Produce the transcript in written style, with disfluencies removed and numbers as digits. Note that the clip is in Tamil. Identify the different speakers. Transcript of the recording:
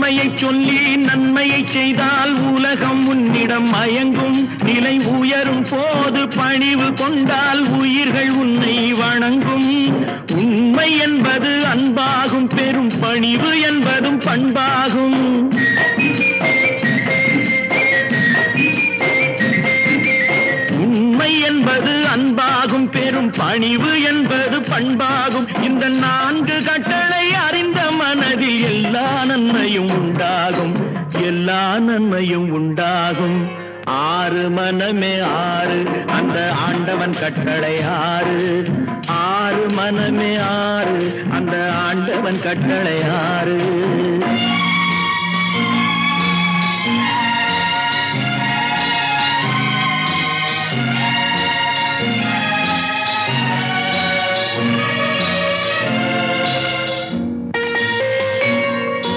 Speaker 1: உண்மையை சொல்லி நன்மையை செய்தால் உலகம் உன்னிடம் மயங்கும். நிலை உயரும் போது பணிவு கொண்டால் உயிர்கள் உன்னை வணங்கும். உண்மை என்பது அன்பாகும், பெரும் பணிவு என்பதும் பண்பாகும். உண்மை என்பது அன்பாகும், பெரும் பணிவு என்பது பண்பாகும். இந்த 4 கட்டளை அறிந்த மனதில் எல்லா நன்மையும் உண்டாகும், எல்லா நன்மையும் உண்டாகும். 6 மனமே 6 அந்த ஆண்டவன் கட்டளை 6. 6 மனமே 6 அந்த ஆண்டவன் கட்டளை 6.